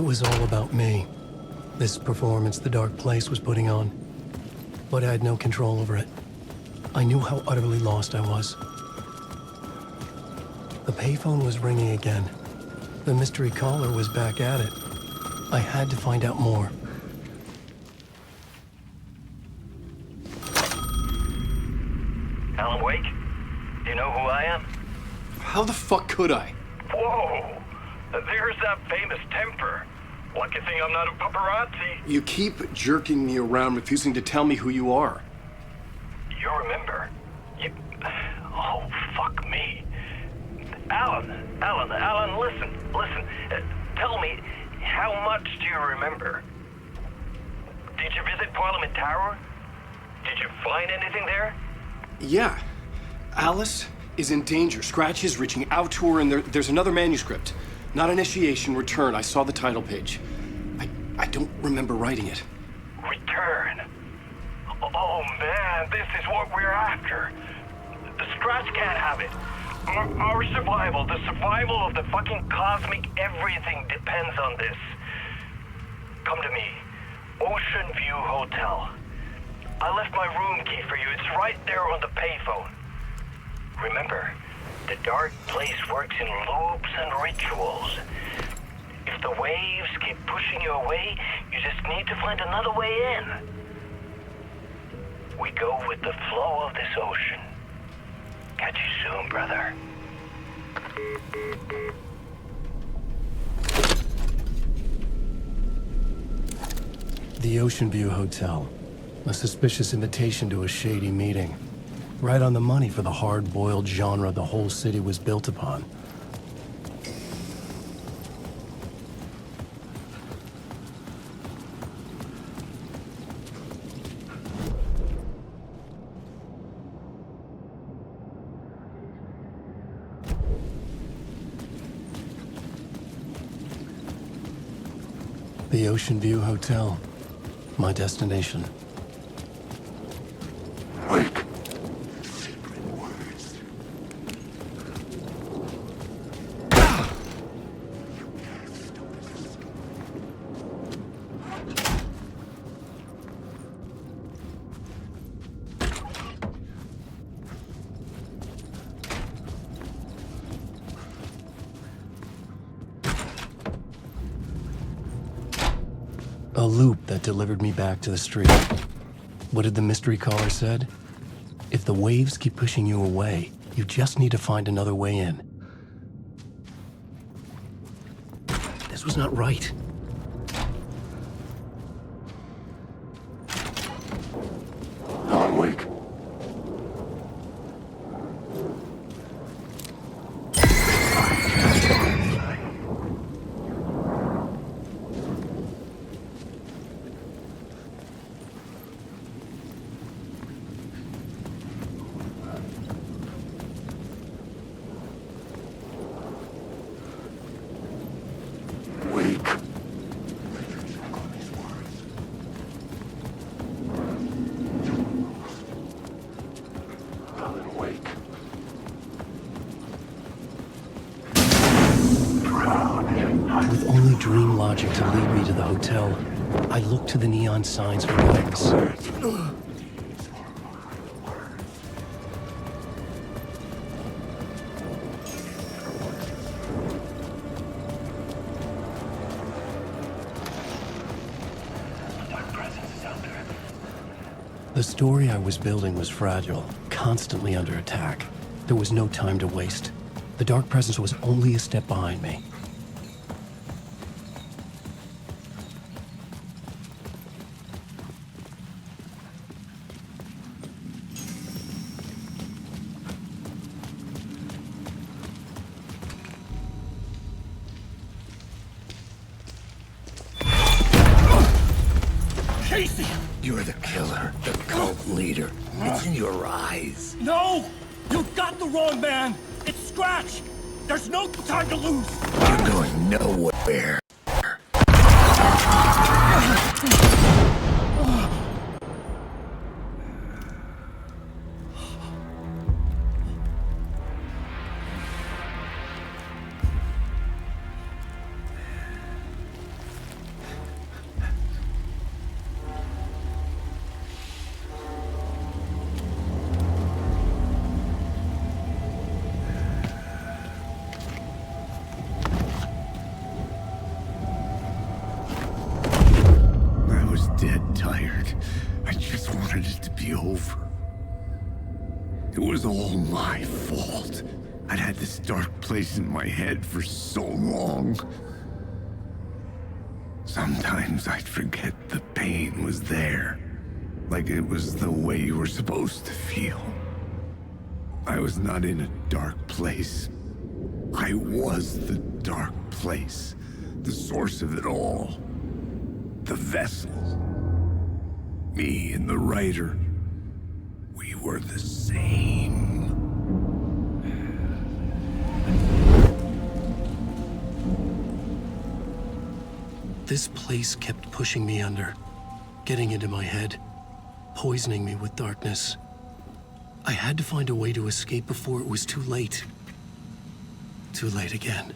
It was all about me. This performance the dark place was putting on. But I had no control over it. I knew how utterly lost I was. The payphone was ringing again. The mystery caller was back at it. I had to find out more. Alan Wake? Do you know who I am? How the fuck could I? Whoa! There's that famous temper. Lucky thing I'm not a paparazzi. You keep jerking me around, refusing to tell me who you are. You remember? Oh, fuck me. Alan, listen. Tell me, how much do you remember? Did you visit Parliament Tower? Did you find anything there? Yeah. Alice is in danger. Scratch is reaching out to her, and there's another manuscript. Not initiation, return. I saw the title page. I don't remember writing it. Return? Oh, man, this is what we're after. The Scratch can't have it. Our survival, the survival of the fucking cosmic everything depends on this. Come to me. Ocean View Hotel. I left my room key for you. It's right there on the payphone. Remember, the dark place works in loops and rituals. If the waves keep pushing you away, you just need to find another way in. We go with the flow of this ocean. Catch you soon, brother. The Ocean View Hotel. A suspicious invitation to a shady meeting. Right on the money for the hard-boiled genre the whole city was built upon. The Ocean View Hotel. My destination. Wake. A loop that delivered me back to the street. What did the mystery caller said? If the waves keep pushing you away, you just need to find another way in. This was not right. Alan Wake. With only dream logic to lead me to the hotel, I looked to the neon signs for guidance. The story I was building was fragile, constantly under attack. There was no time to waste. The dark presence was only a step behind me. You're the killer, the cult leader. It's in your eyes. No! You got the wrong man! It's Scratch! There's no time to lose! You're going nowhere. It was all my fault. I'd had this dark place in my head for so long. Sometimes I'd forget the pain was there. Like it was the way you were supposed to feel. I was not in a dark place. I was the dark place. The source of it all. The vessel. Me and the writer. We were the same. This place kept pushing me under, getting into my head, poisoning me with darkness. I had to find a way to escape before it was too late. Too late again.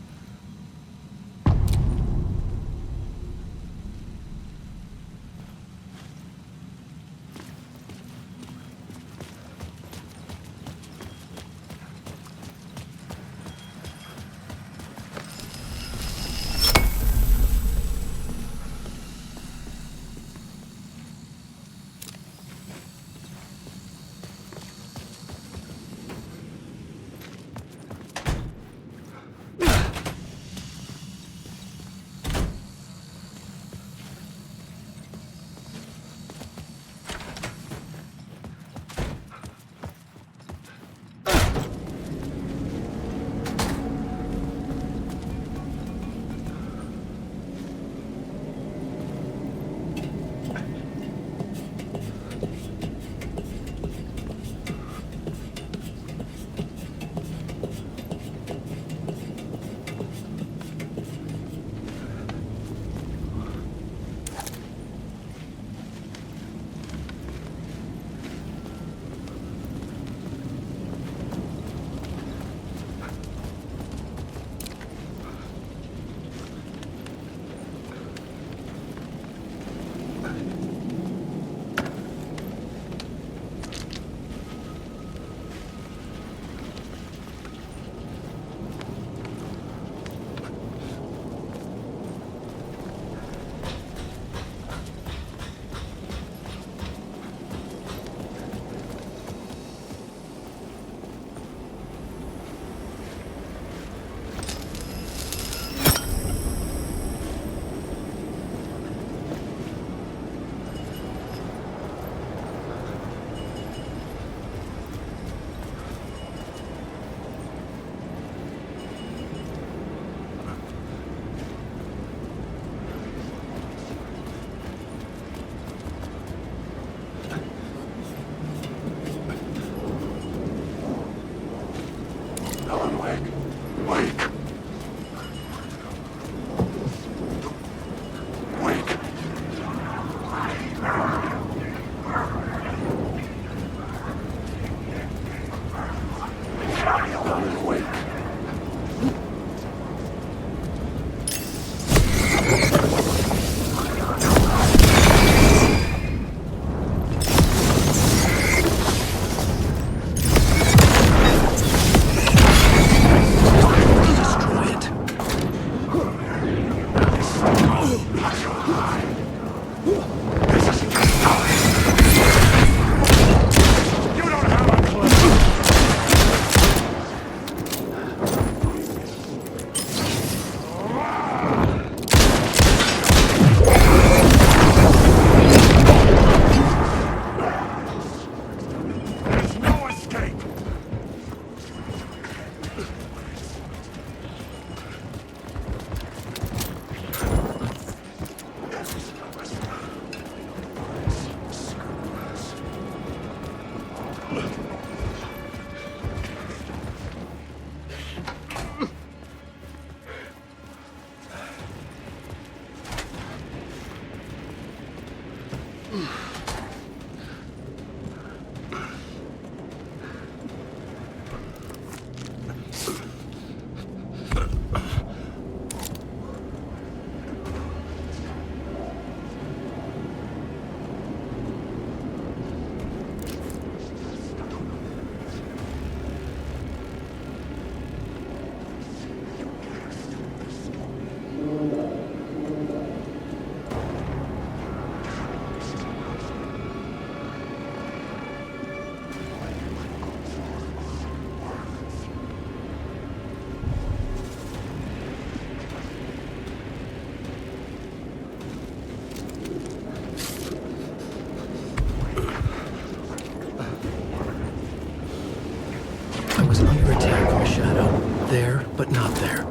attack from a shadow. There, but not there.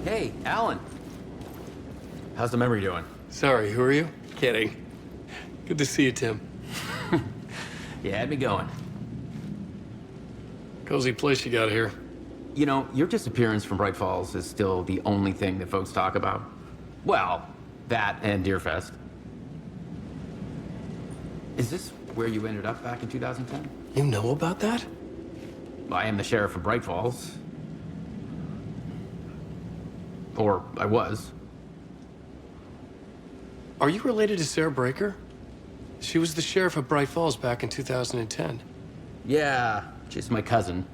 Hey, Alan. How's the memory doing? Sorry, who are you? Kidding. Good to see you, Tim. You had me going. Cozy place you got here. You know, your disappearance from Bright Falls is still the only thing that folks talk about. Well, that and Deerfest. Is this where you ended up back in 2010? You know about that? I am the sheriff of Bright Falls. Or I was. Are you related to Sarah Breaker? She was the sheriff of Bright Falls back in 2010. Yeah, she's my cousin.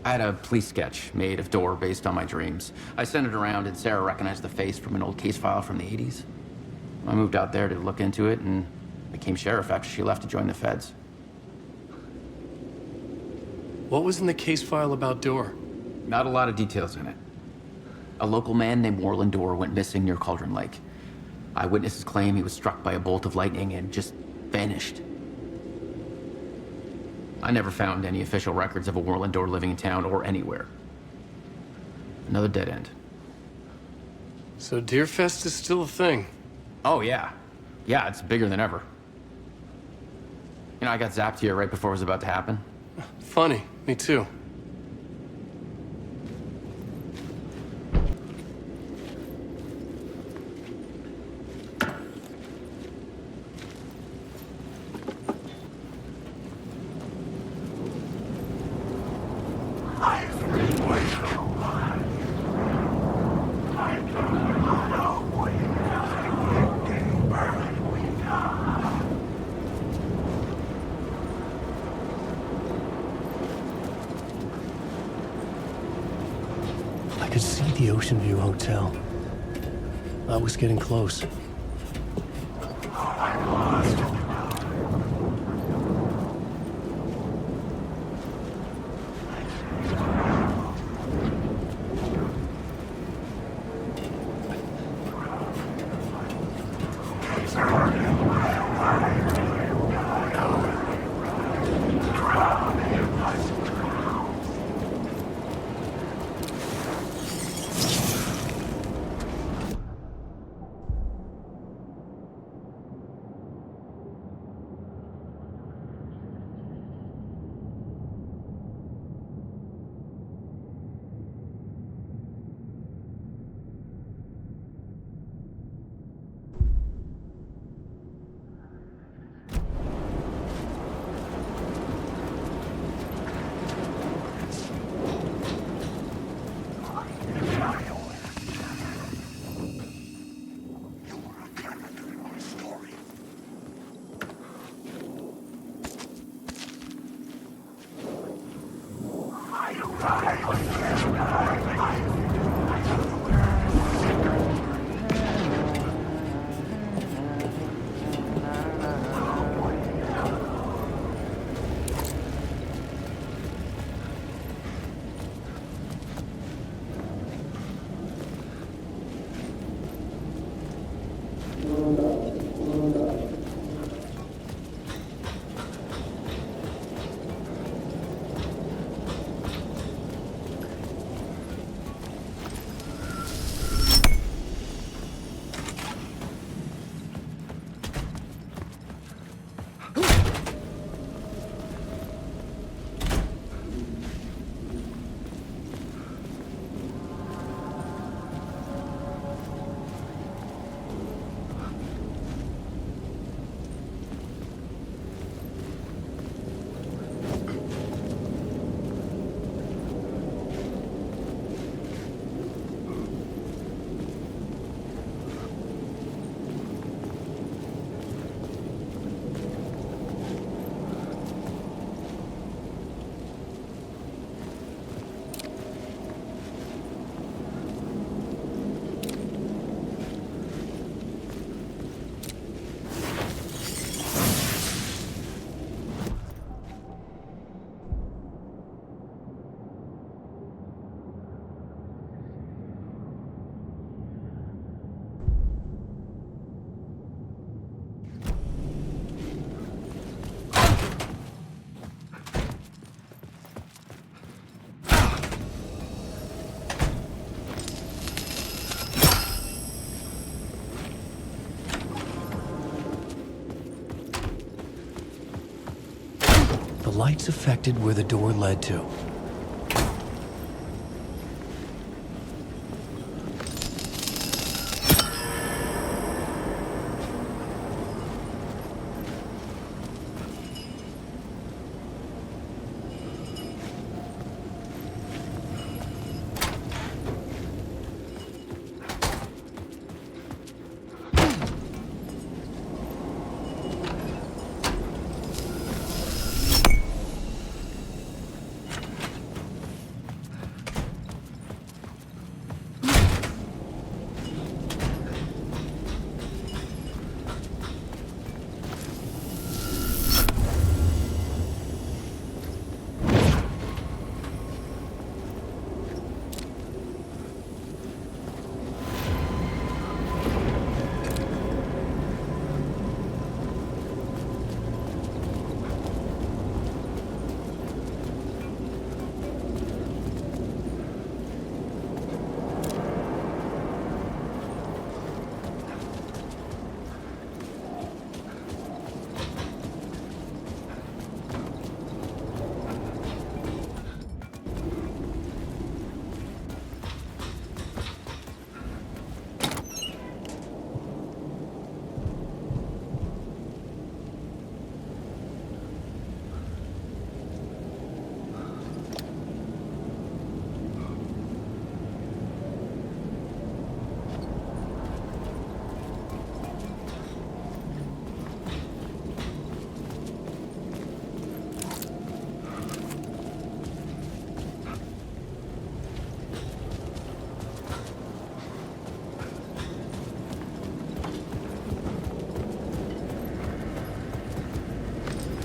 I had a police sketch made of Door based on my dreams. I sent it around and Sarah recognized the face from an old case file from the 80s. I moved out there to look into it and became sheriff after she left to join the feds. What was in the case file about Door? Not a lot of details in it. A local man named Warland Door went missing near Cauldron Lake. Eyewitnesses claim he was struck by a bolt of lightning and just vanished. I never found any official records of a Warland Door living in town or anywhere. Another dead end. So Deerfest is still a thing. Oh, yeah. Yeah, it's bigger than ever. You know, I got zapped here right before it was about to happen. Funny, me too. I could see the Ocean View Hotel. I was getting close. The lights affected where the door led to.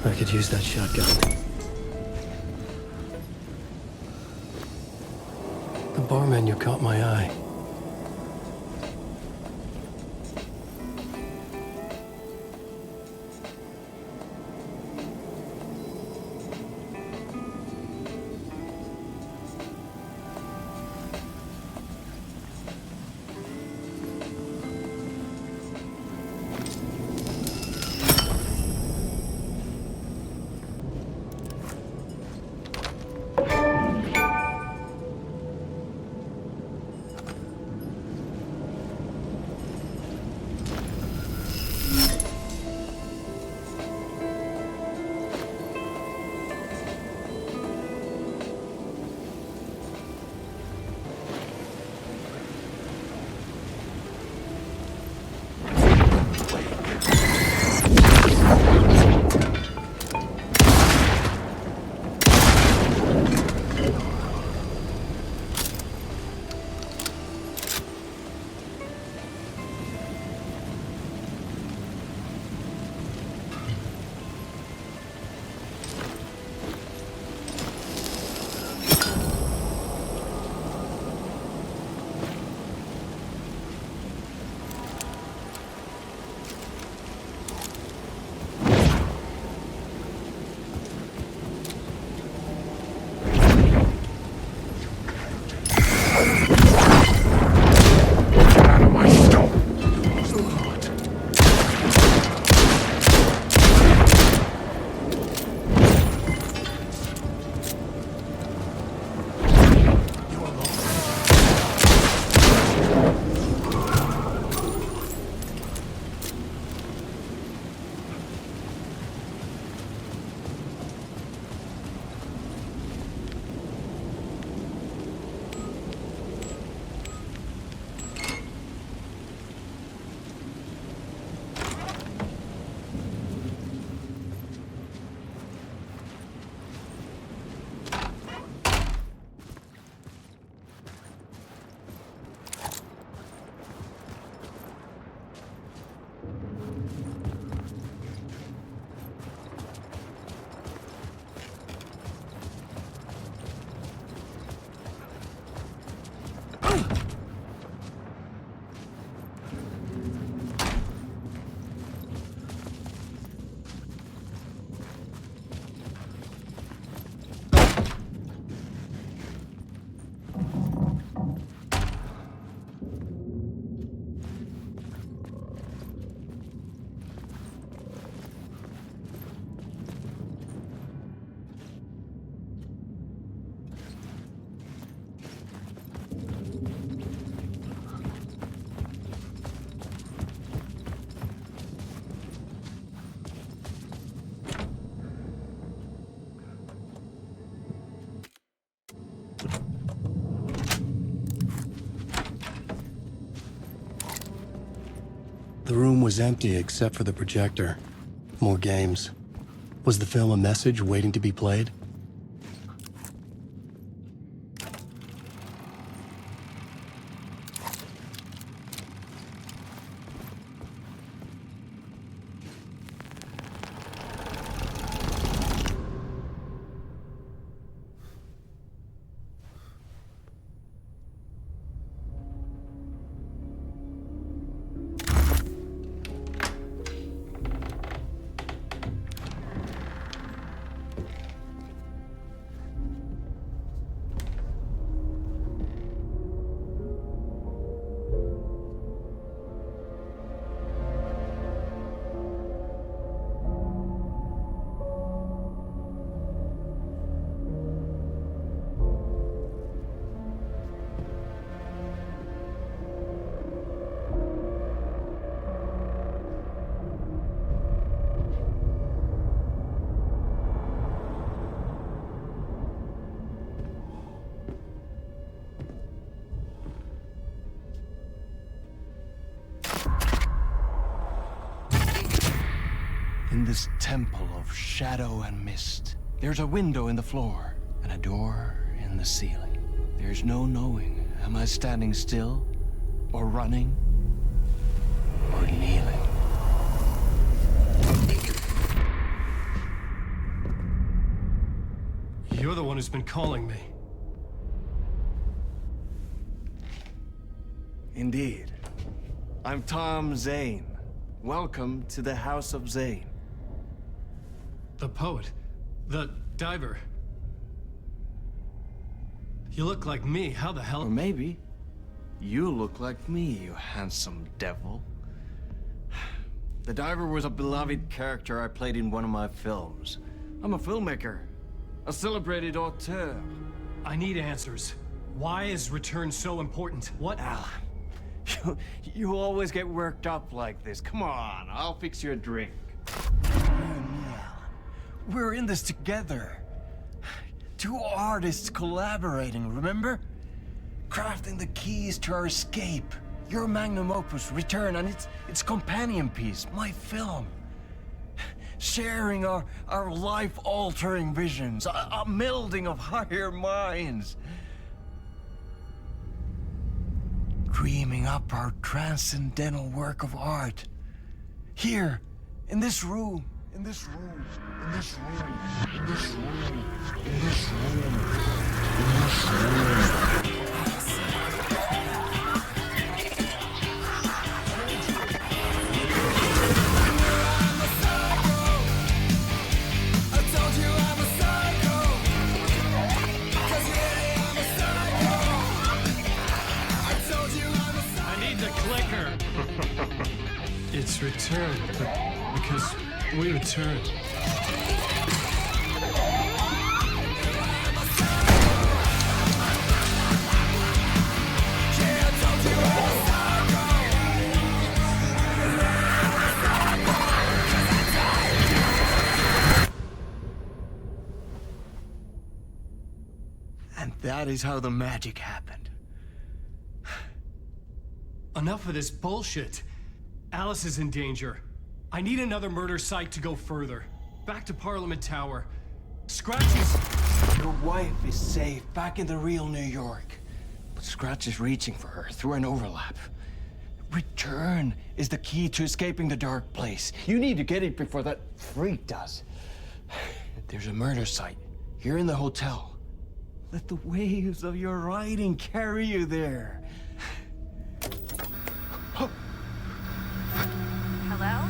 I could use that shotgun. The bar menu caught my eye. The room was empty except for the projector. More games. Was the film a message waiting to be played? In this temple of shadow and mist, there's a window in the floor and a door in the ceiling. There's no knowing, am I standing still, or running, or kneeling? You're the one who's been calling me. Indeed. I'm Tom Zane. Welcome to the House of Zane. The poet. The diver. You look like me. How the hell? Or maybe you look like me, you handsome devil. The diver was a beloved character I played in one of my films. I'm a filmmaker, a celebrated auteur. I need answers. Why is Return so important? What? Alan, you always get worked up like this. Come on, I'll fix you a drink. We're in this together. Two artists collaborating, remember? Crafting the keys to our escape. Your magnum opus, Return, and its companion piece, my film. Sharing our life-altering visions, a melding of higher minds. Dreaming up our transcendental work of art. Here, in this room, in this room, in this room, in this room, in this room, in this room. It's Return, because we return. And that is how the magic happened. Enough of this bullshit. Alice is in danger. I need another murder site to go further. Back to Parliament Tower. Scratch is... Your wife is safe, back in the real New York. But Scratch is reaching for her through an overlap. Return is the key to escaping the dark place. You need to get it before that freak does. There's a murder site here in the hotel. Let the waves of your writing carry you there. Hello?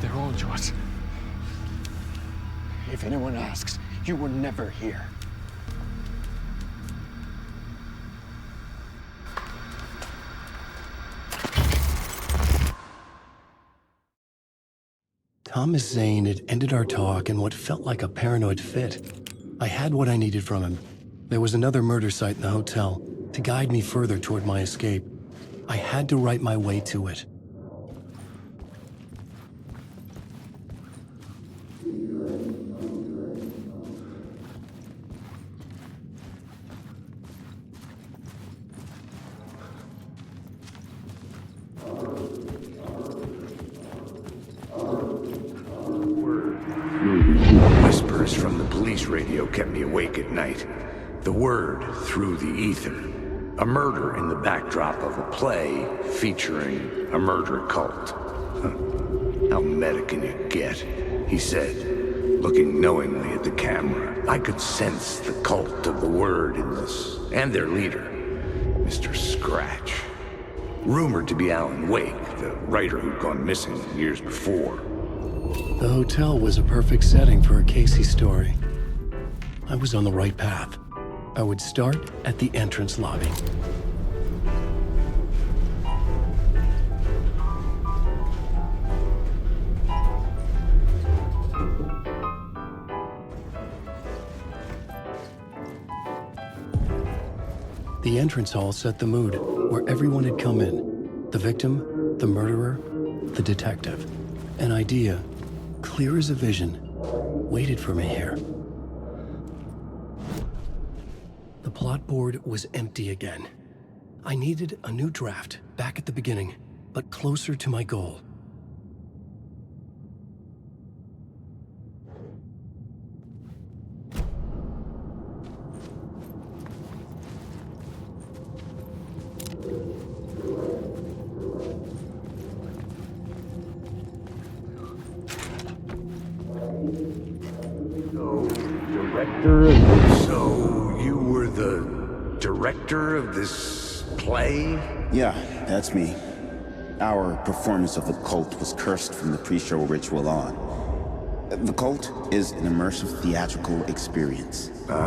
They're all yours. If anyone asks, you were never here. Thomas Zane had ended our talk in what felt like a paranoid fit. I had what I needed from him. There was another murder site in the hotel to guide me further toward my escape. I had to write my way to it. Whispers from the police radio kept me awake at night. The word through the ether. A murder in the backdrop of a play featuring a murder cult. How meta can you get? He said, looking knowingly at the camera. I could sense the cult of the word in this, and their leader, Mr. Scratch. Rumored to be Alan Wake, the writer who'd gone missing years before. The hotel was a perfect setting for a Casey story. I was on the right path. I would start at the entrance lobby. The entrance hall set the mood, where everyone had come in. The victim, the murderer, the detective. An idea, clear as a vision, waited for me here. The plot board was empty again. I needed a new draft, back at the beginning, but closer to my goal. director of this play? Yeah, that's me. Our performance of The Cult was cursed from the pre-show ritual on. The Cult is an immersive theatrical experience. You're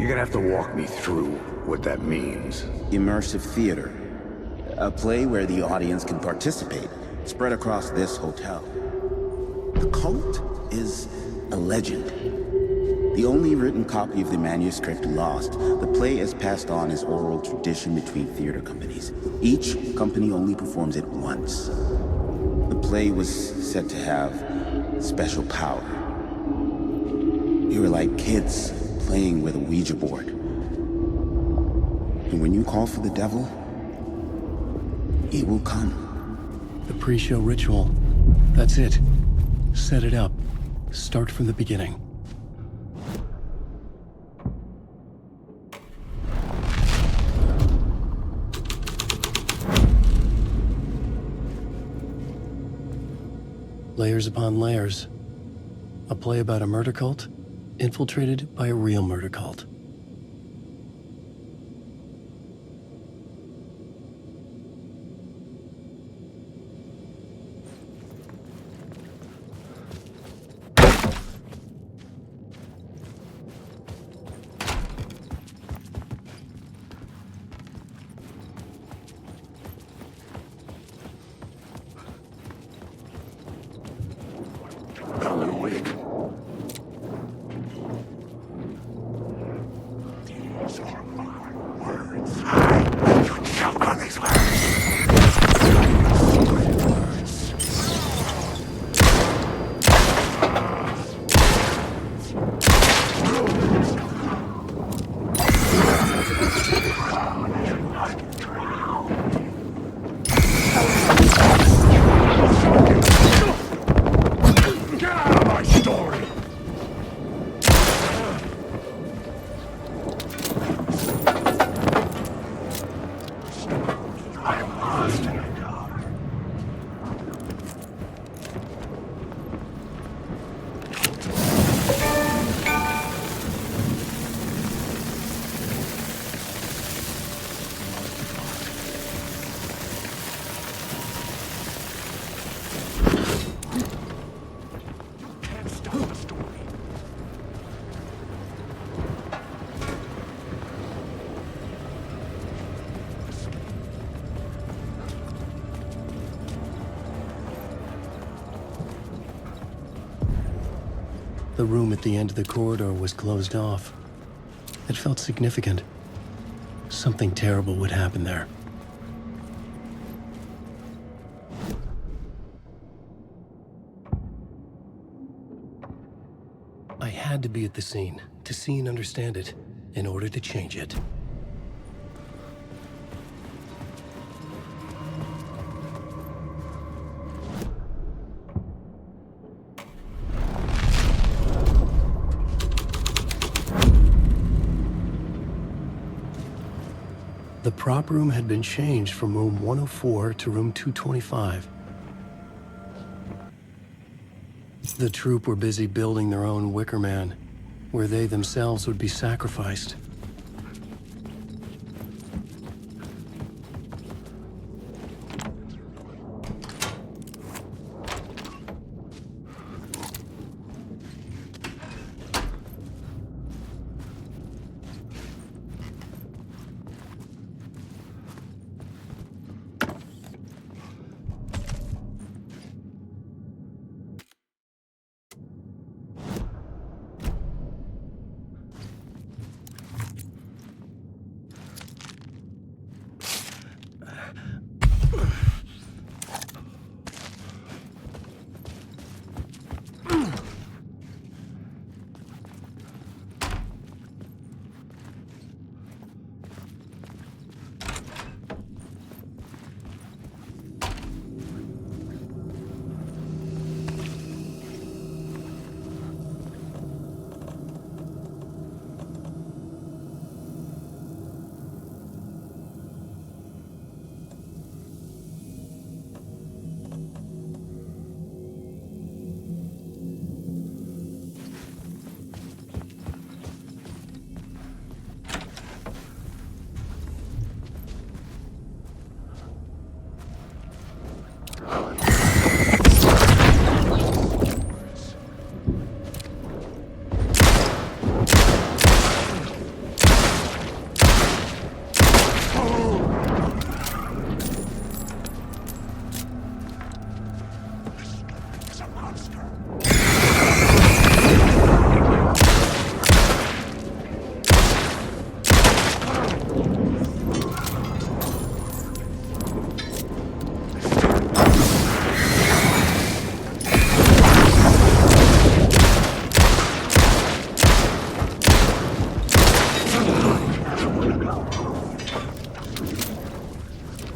gonna have to walk me through what that means. Immersive theater. A play where the audience can participate, spread across this hotel. The Cult is a legend. The only written copy of the manuscript lost, the play is passed on as oral tradition between theater companies. Each company only performs it once. The play was said to have special power. We were like kids playing with a Ouija board. And when you call for the devil, he will come. The pre-show ritual. That's it. Set it up. Start from the beginning. Layers upon layers. A play about a murder cult, infiltrated by a real murder cult. The room at the end of the corridor was closed off. It felt significant. Something terrible would happen there. I had to be at the scene, to see and understand it, in order to change it. The prop room had been changed from room 104 to room 225. The troupe were busy building their own Wicker Man, where they themselves would be sacrificed.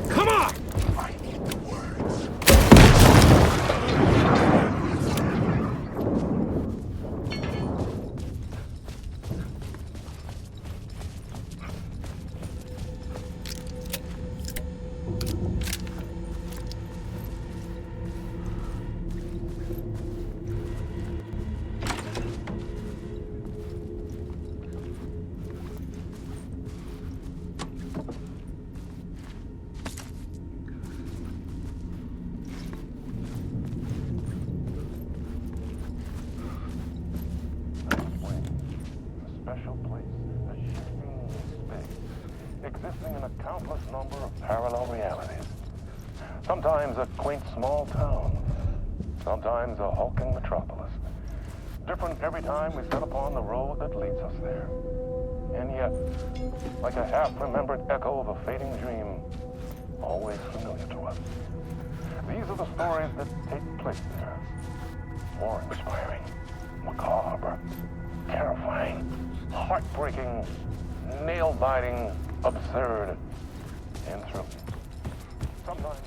Come on! Existing in a countless number of parallel realities. Sometimes a quaint small town, sometimes a hulking metropolis. Different every time we set upon the road that leads us there. And yet, like a half-remembered echo of a fading dream, always familiar to us. These are the stories that take place there. Awe-inspiring, macabre, terrifying, heartbreaking, nail-biting, absurd, and thrilling. Sometimes...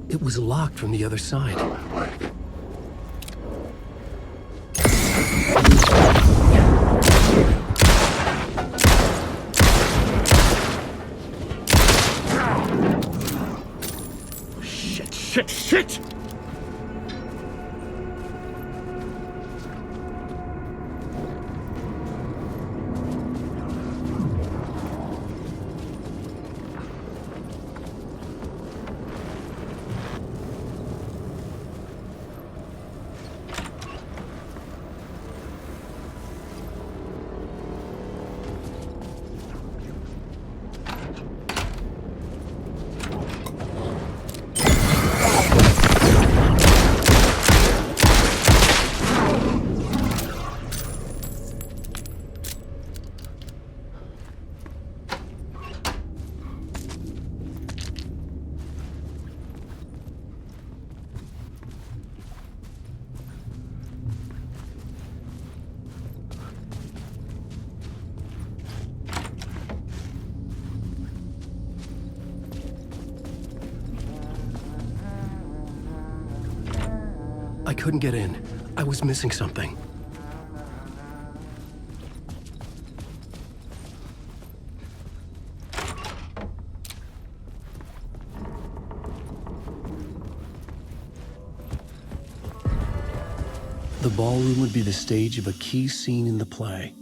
It was locked from the other side. Shit! I couldn't get in. I was missing something. The ballroom would be the stage of a key scene in the play.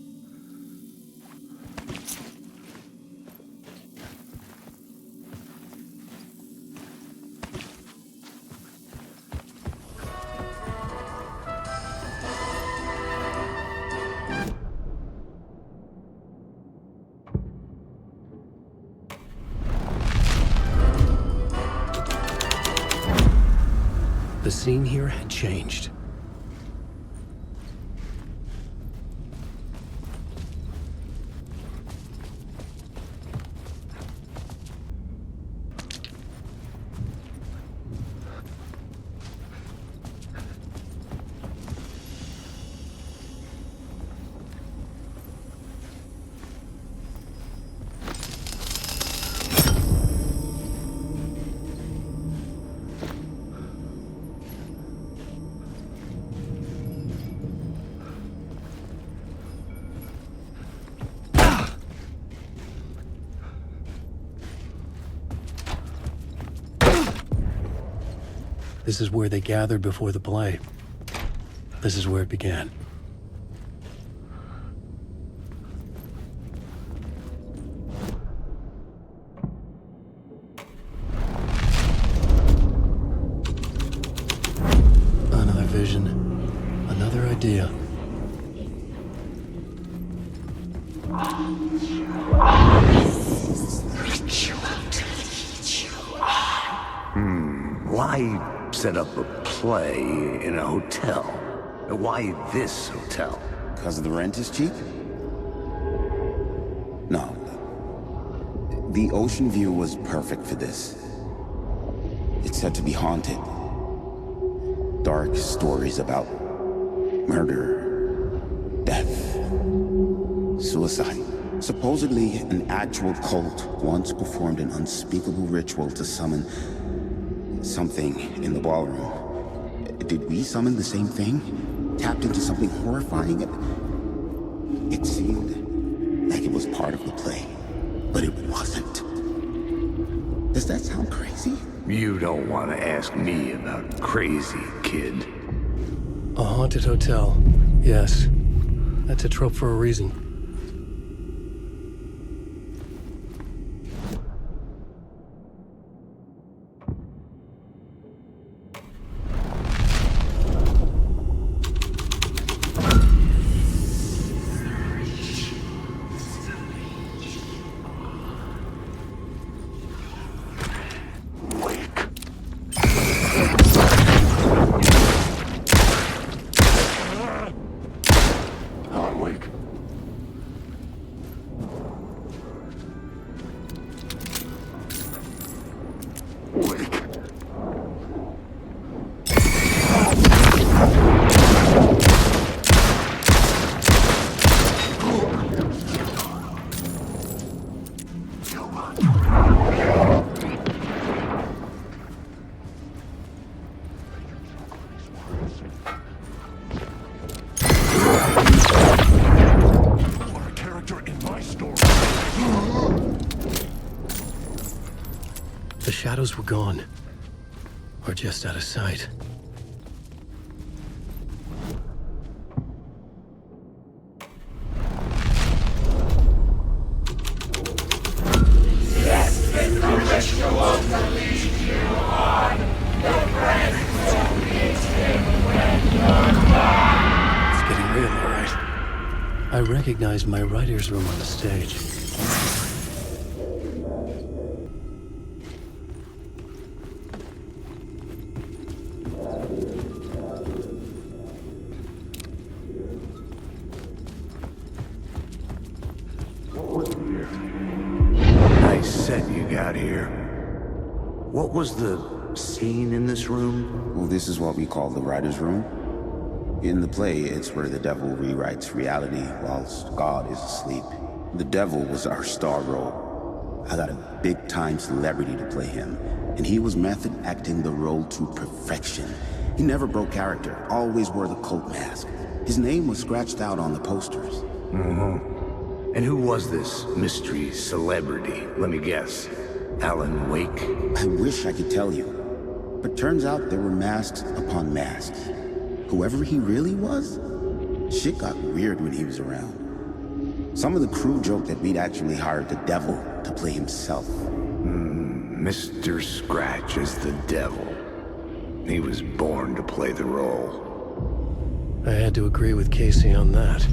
The scene here had changed. This is where they gathered before the play. This is where it began. Another vision, another idea. Why set up a play in a hotel? Why this hotel? Because the rent is cheap? No. The ocean view was perfect for this. It's said to be haunted. Dark stories about murder, death, suicide. Supposedly, an actual cult once performed an unspeakable ritual to summon something in the ballroom. Did we summon the same thing? Tapped into something horrifying? It seemed like it was part of the play, but it wasn't. Does that sound crazy? You don't want to ask me about crazy, kid. A haunted hotel. Yes. That's a trope for a reason. The shadows were gone, or just out of sight. It's getting real, all right. I recognized my writer's room on the stage. What was the scene in this room? Well, this is what we call the writer's room. In the play, it's where the devil rewrites reality whilst God is asleep. The devil was our star role. I got a big-time celebrity to play him, and he was method acting the role to perfection. He never broke character, always wore the cult mask. His name was scratched out on the posters. And who was this mystery celebrity? Let me guess. Alan Wake? I wish I could tell you. But turns out there were masks upon masks. Whoever he really was, shit got weird when he was around. Some of the crew joked that we'd actually hired the devil to play himself. Mr. Scratch is the devil. He was born to play the role. I had to agree with Casey on that.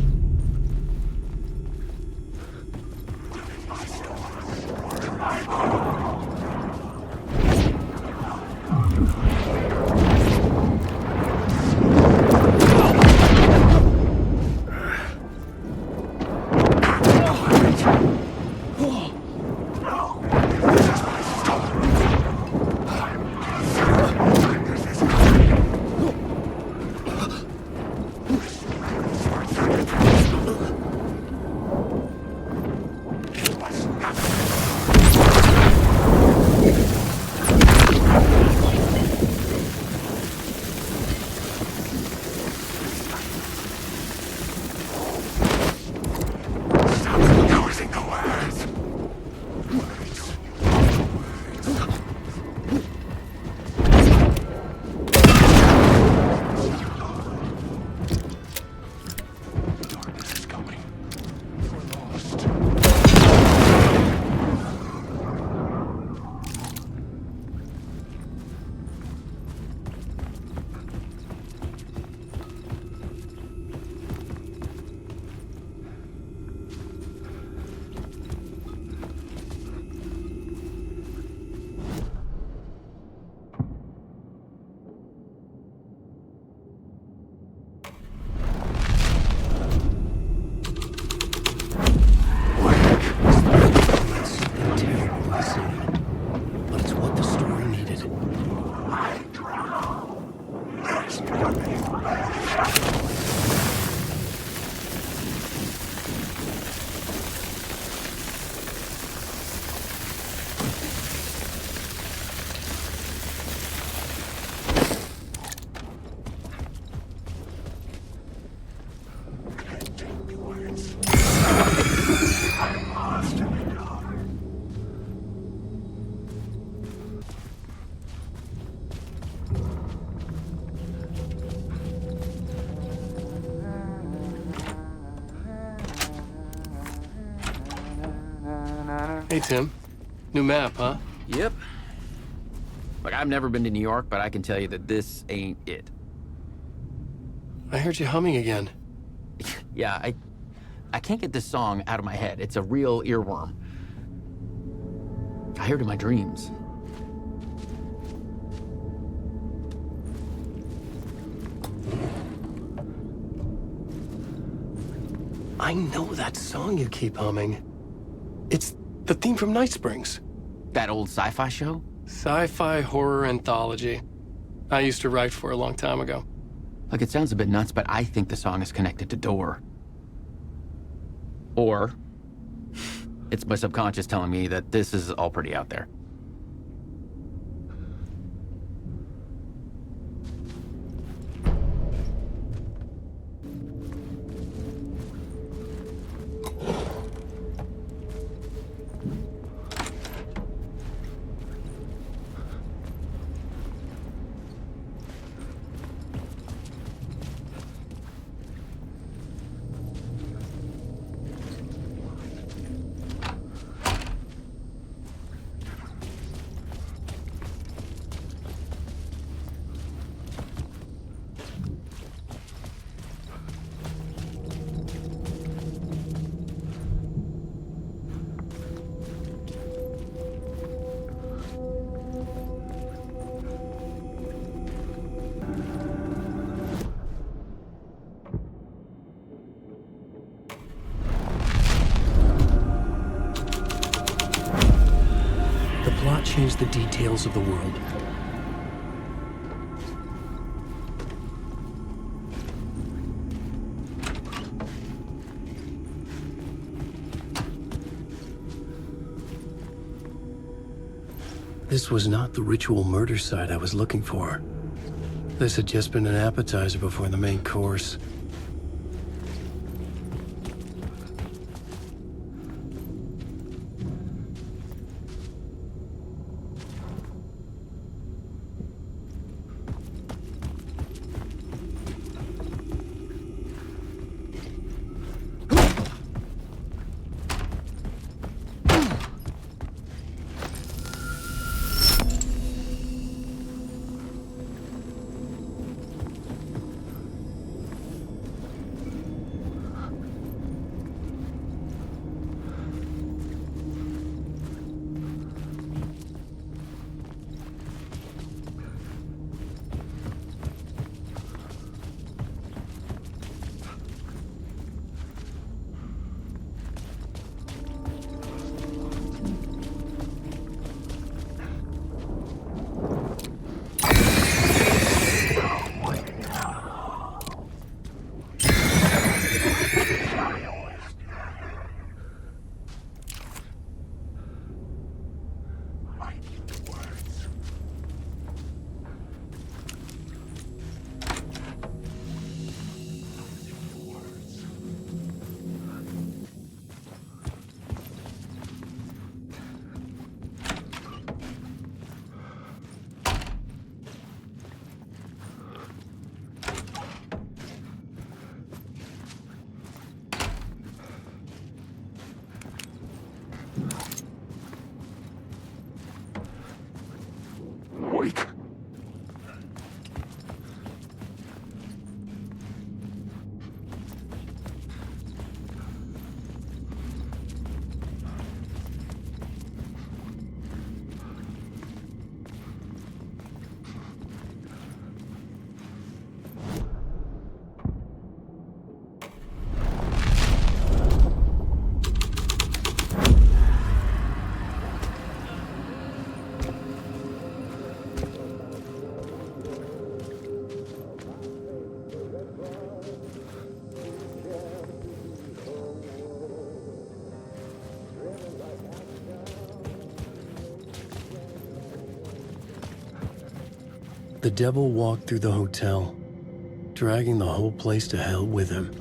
Hey, Tim. New map, huh? Yep. Look, I've never been to New York, but I can tell you that this ain't it. I heard you humming again. Yeah, I can't get this song out of my head. It's a real earworm. I hear it in my dreams. I know that song you keep humming. It's the theme from Night Springs. That old sci-fi show? Sci-fi horror anthology. I used to write for a long time ago. Look, it sounds a bit nuts, but I think the song is connected to Door. Or it's my subconscious telling me that this is all pretty out there. Change the details of the world. This was not the ritual murder site I was looking for. This had just been an appetizer before the main course. Wait. The devil walked through the hotel, dragging the whole place to hell with him.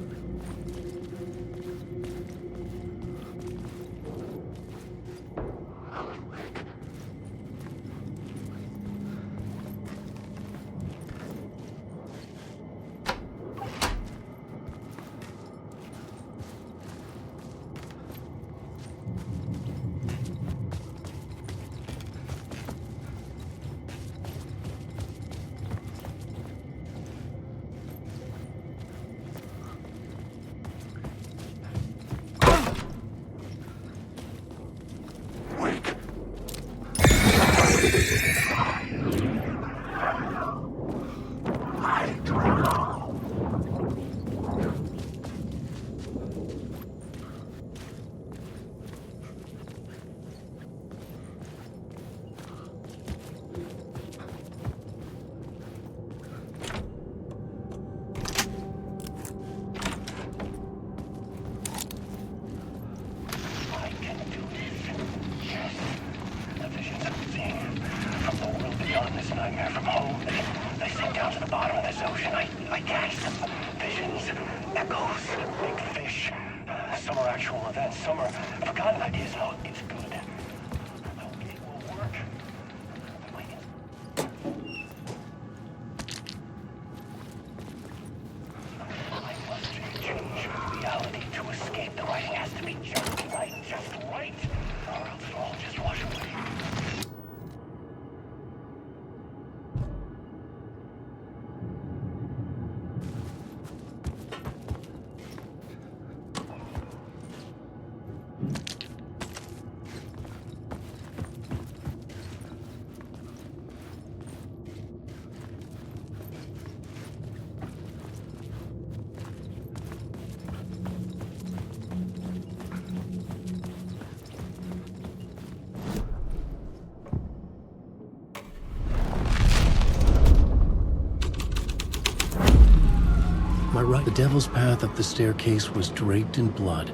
The devil's path up the staircase was draped in blood.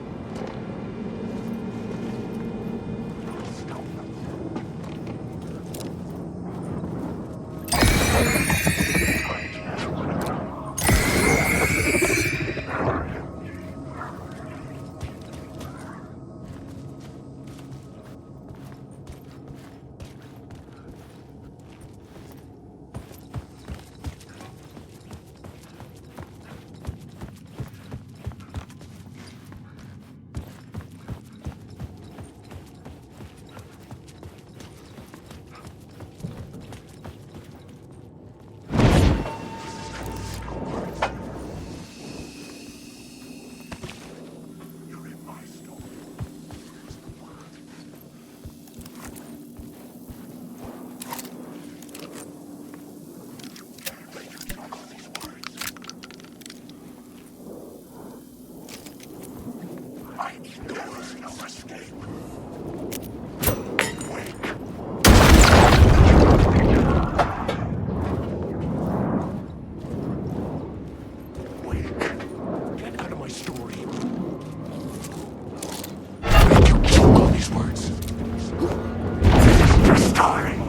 Get out of my story. Make you choke on these words. This time.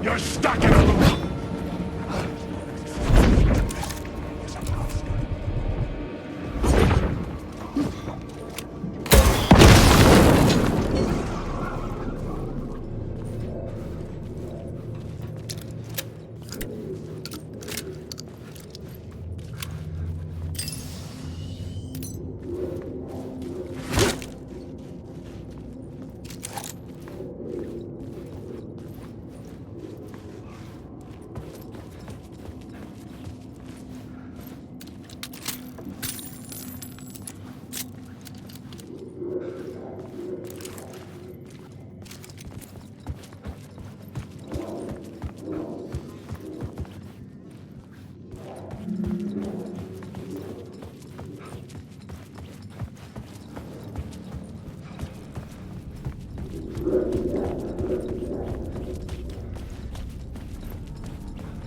You're stuck in a loop.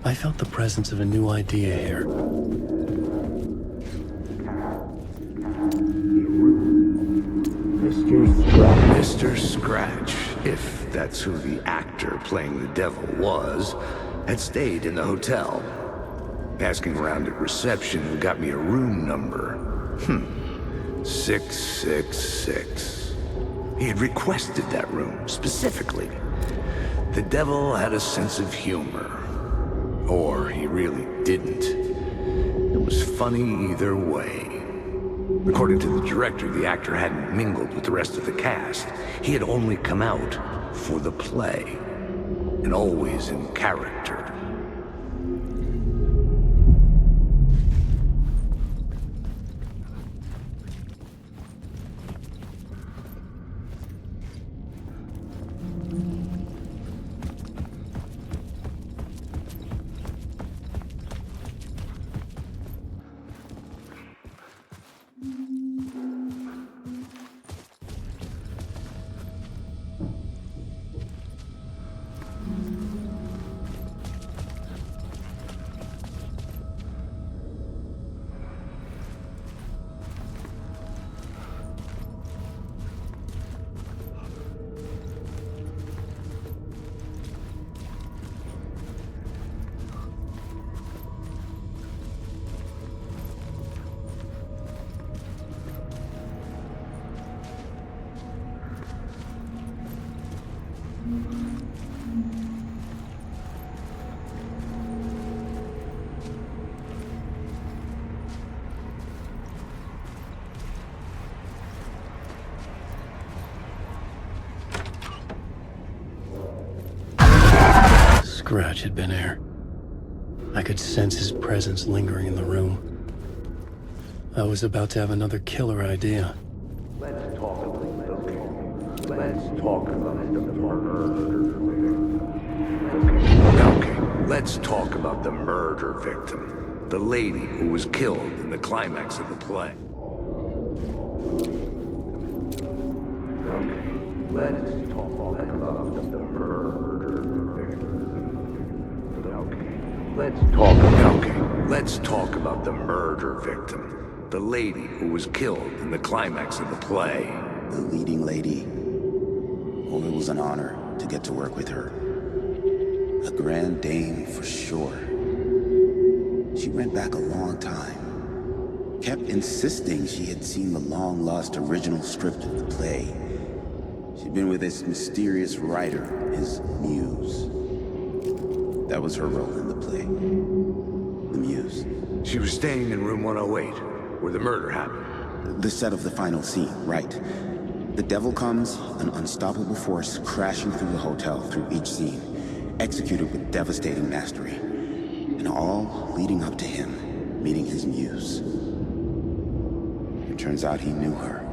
I felt the presence of a new idea here. Mr. Scratch, if that's who the actor playing the devil was, had stayed in the hotel. Asking around at reception got me a room number. 666. He had requested that room, specifically. The devil had a sense of humor. Or he really didn't. It was funny either way. According to the director, the actor hadn't mingled with the rest of the cast. He had only come out for the play, and always in character. Scratch had been here. I could sense his presence lingering in the room. I was about to have another killer idea. Let's talk about the murder. Okay, let's talk about the murder victim. The lady who was killed in the climax of the play. Let's talk about the murder victim. Let's talk about the murder victim. The lady who was killed in the climax of the play. The leading lady. Oh, it was an honor to get to work with her. A grand dame for sure. She went back a long time. Kept insisting she had seen the long-lost original script of the play. She'd been with this mysterious writer, his muse. That was her role in the play. The muse. She was staying in room 108, where the murder happened. The set of the final scene, right. The devil comes, an unstoppable force crashing through the hotel through each scene, executed with devastating mastery. And all leading up to him meeting his muse. It turns out he knew her.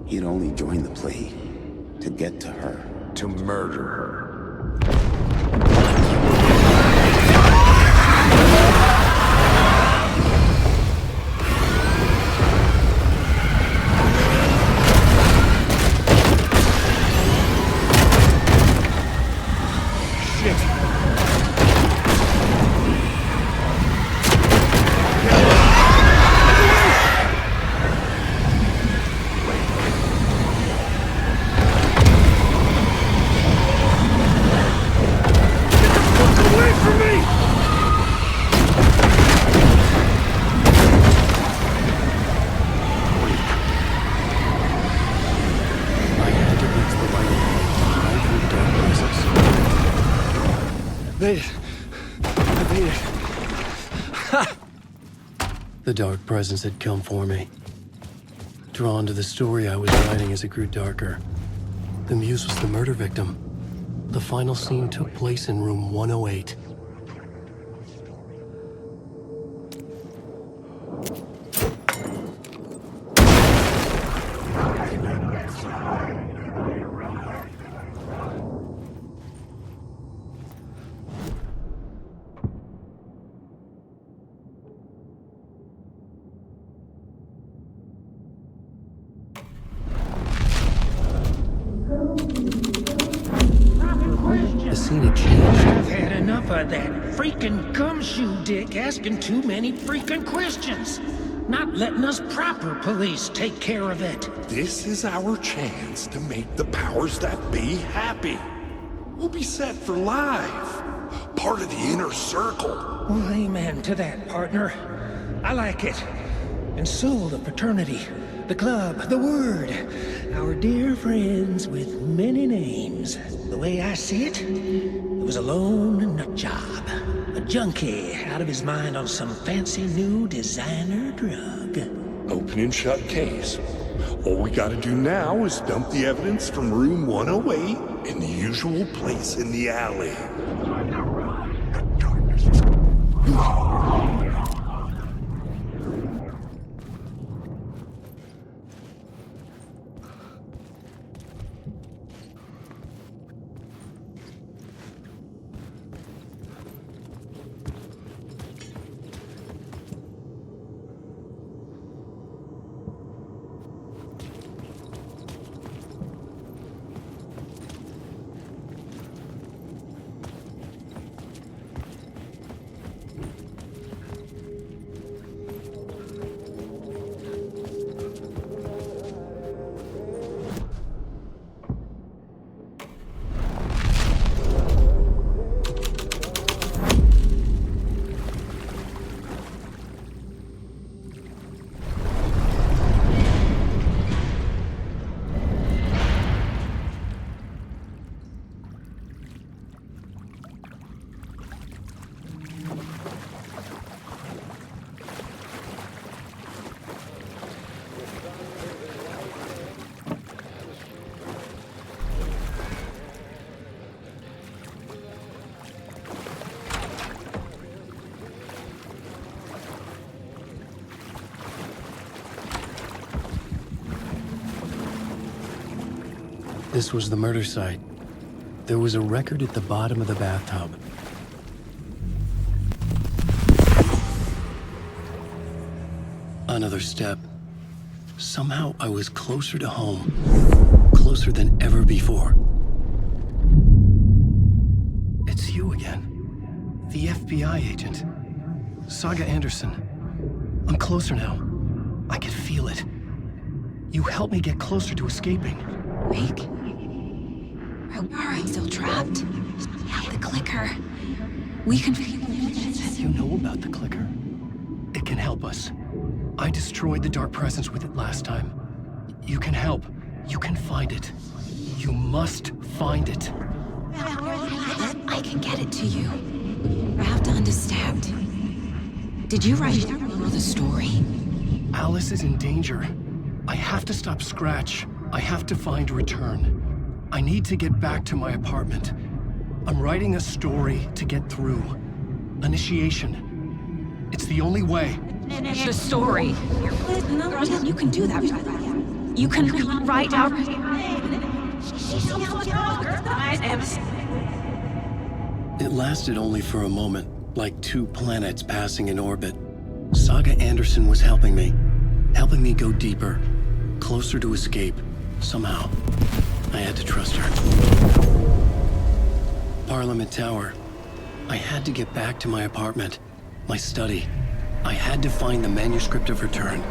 He had only joined the play to get to her. To murder her. Made it. I made it. The dark presence had come for me. Drawn to the story I was writing as it grew darker. The muse was the murder victim. The final scene took place in room 108. The scene had changed. I've had enough of that freaking gumshoe dick asking too many freaking questions. Not letting us proper police take care of it. This is our chance to make the powers that be happy. We'll be set for life. Part of the inner circle. Well, amen to that, partner. I like it. And so the fraternity, the club, the word. Our dear friends with many names. The way I see it, it was a lone nut job. A junkie out of his mind on some fancy new designer drug. Open and shut case. All we gotta do now is dump the evidence from room 108 in the usual place in the alley. This was the murder site. There was a record at the bottom of the bathtub. Another step. Somehow I was closer to home. Closer than ever before. It's you again. The FBI agent. Saga Anderson. I'm closer now. I can feel it. You helped me get closer to escaping. Wake? Are I still trapped? The clicker. We can... You know about the clicker? It can help us. I destroyed the dark presence with it last time. You can help. You can find it. You must find it. I can get it to you. I have to understand. Did you write the story? Alice is in danger. I have to stop Scratch. I have to find Return. I need to get back to my apartment. I'm writing a story to get through. Initiation. It's the only way. The story. You can do that. You can write out... It lasted only for a moment, like two planets passing in orbit. Saga Anderson was helping me go deeper, closer to escape, somehow. I had to trust her. Parliament Tower. I had to get back to my apartment, my study. I had to find the manuscript of Return.